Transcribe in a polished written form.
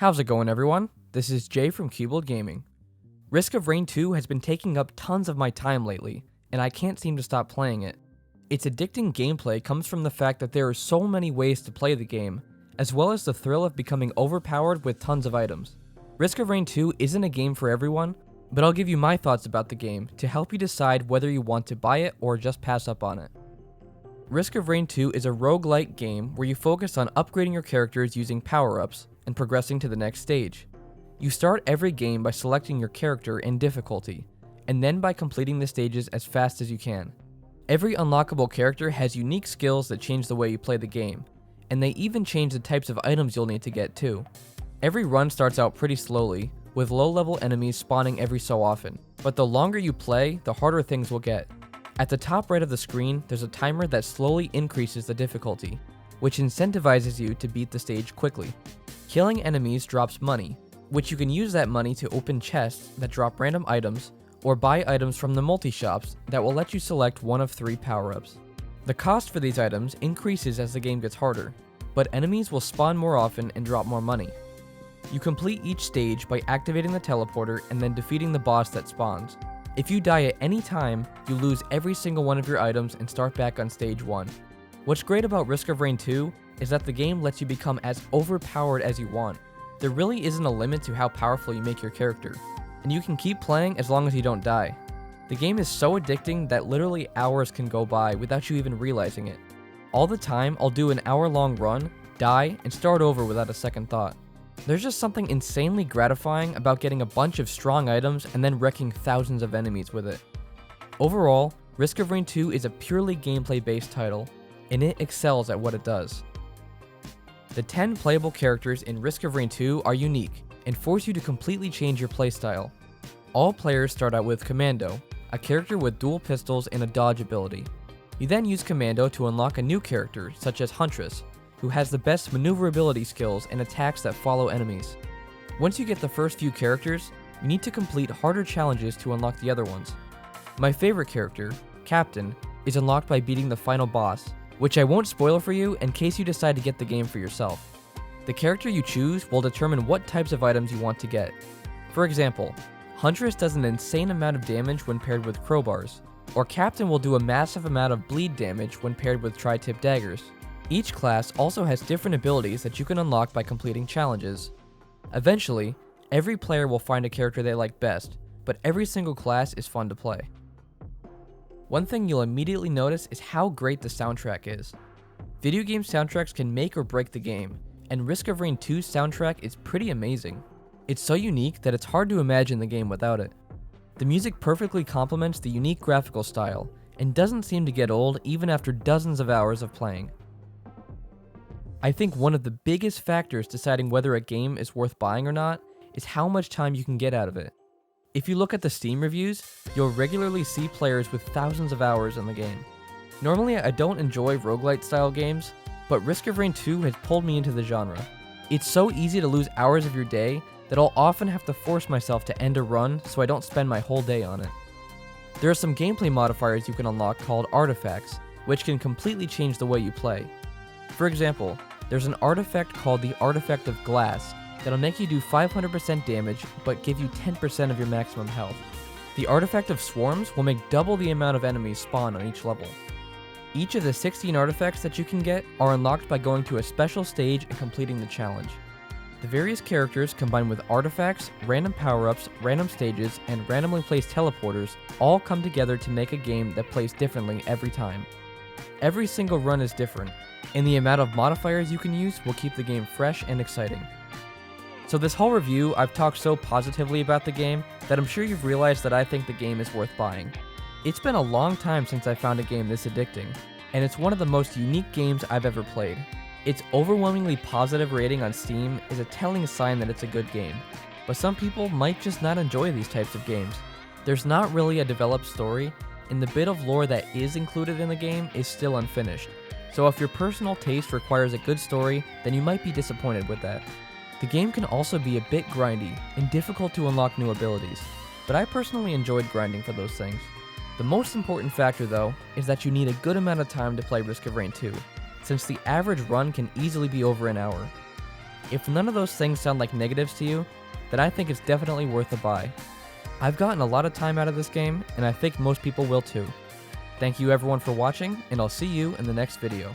How's it going, everyone? This is Jay from Keyboard Gaming. Risk of Rain 2 has been taking up tons of my time lately, and I can't seem to stop playing it. Its addicting gameplay comes from the fact that there are so many ways to play the game, as well as the thrill of becoming overpowered with tons of items. Risk of Rain 2 isn't a game for everyone, but I'll give you my thoughts about the game to help you decide whether you want to buy it or just pass up on it. Risk of Rain 2 is a roguelike game where you focus on upgrading your characters using power-ups and progressing to the next stage. You start every game by selecting your character and difficulty, and then by completing the stages as fast as you can. Every unlockable character has unique skills that change the way you play the game, and they even change the types of items you'll need to get too. Every run starts out pretty slowly, with low-level enemies spawning every so often, but the longer you play, the harder things will get. At the top right of the screen, there's a timer that slowly increases the difficulty, which incentivizes you to beat the stage quickly. Killing enemies drops money, which you can use that money to open chests that drop random items, or buy items from the multi-shops that will let you select one of 3 power-ups. The cost for these items increases as the game gets harder, but enemies will spawn more often and drop more money. You complete each stage by activating the teleporter and then defeating the boss that spawns. If you die at any time, you lose every single one of your items and start back on stage 1. What's great about Risk of Rain 2 is that the game lets you become as overpowered as you want. There really isn't a limit to how powerful you make your character, and you can keep playing as long as you don't die. The game is so addicting that literally hours can go by without you even realizing it. All the time, I'll do an hour-long run, die, and start over without a second thought. There's just something insanely gratifying about getting a bunch of strong items and then wrecking thousands of enemies with it. Overall, Risk of Rain 2 is a purely gameplay-based title, and it excels at what it does. The 10 playable characters in Risk of Rain 2 are unique and force you to completely change your playstyle. All players start out with Commando, a character with dual pistols and a dodge ability. You then use Commando to unlock a new character, such as Huntress, who has the best maneuverability skills and attacks that follow enemies. Once you get the first few characters, you need to complete harder challenges to unlock the other ones. My favorite character, Captain, is unlocked by beating the final boss, which I won't spoil for you in case you decide to get the game for yourself. The character you choose will determine what types of items you want to get. For example, Huntress does an insane amount of damage when paired with crowbars, or Captain will do a massive amount of bleed damage when paired with tri-tip daggers. Each class also has different abilities that you can unlock by completing challenges. Eventually, every player will find a character they like best, but every single class is fun to play. One thing you'll immediately notice is how great the soundtrack is. Video game soundtracks can make or break the game, and Risk of Rain 2's soundtrack is pretty amazing. It's so unique that it's hard to imagine the game without it. The music perfectly complements the unique graphical style, and doesn't seem to get old even after dozens of hours of playing. I think one of the biggest factors deciding whether a game is worth buying or not is how much time you can get out of it. If you look at the Steam reviews, you'll regularly see players with thousands of hours in the game. Normally, I don't enjoy roguelite style games, but Risk of Rain 2 has pulled me into the genre. It's so easy to lose hours of your day that I'll often have to force myself to end a run so I don't spend my whole day on it. There are some gameplay modifiers you can unlock called artifacts, which can completely change the way you play. For example, there's an artifact called the Artifact of Glass that'll make you do 500% damage but give you 10% of your maximum health. The Artifact of Swarms will make double the amount of enemies spawn on each level. Each of the 16 artifacts that you can get are unlocked by going to a special stage and completing the challenge. The various characters combined with artifacts, random power-ups, random stages, and randomly placed teleporters all come together to make a game that plays differently every time. Every single run is different, and the amount of modifiers you can use will keep the game fresh and exciting. So this whole review, I've talked so positively about the game that I'm sure you've realized that I think the game is worth buying. It's been a long time since I found a game this addicting, and it's one of the most unique games I've ever played. Its overwhelmingly positive rating on Steam is a telling sign that it's a good game, but some people might just not enjoy these types of games. There's not really a developed story, and the bit of lore that is included in the game is still unfinished. So if your personal taste requires a good story, then you might be disappointed with that. The game can also be a bit grindy and difficult to unlock new abilities, but I personally enjoyed grinding for those things. The most important factor though, is that you need a good amount of time to play Risk of Rain 2, since the average run can easily be over an hour. If none of those things sound like negatives to you, then I think it's definitely worth a buy. I've gotten a lot of time out of this game, and I think most people will too. Thank you everyone for watching, and I'll see you in the next video.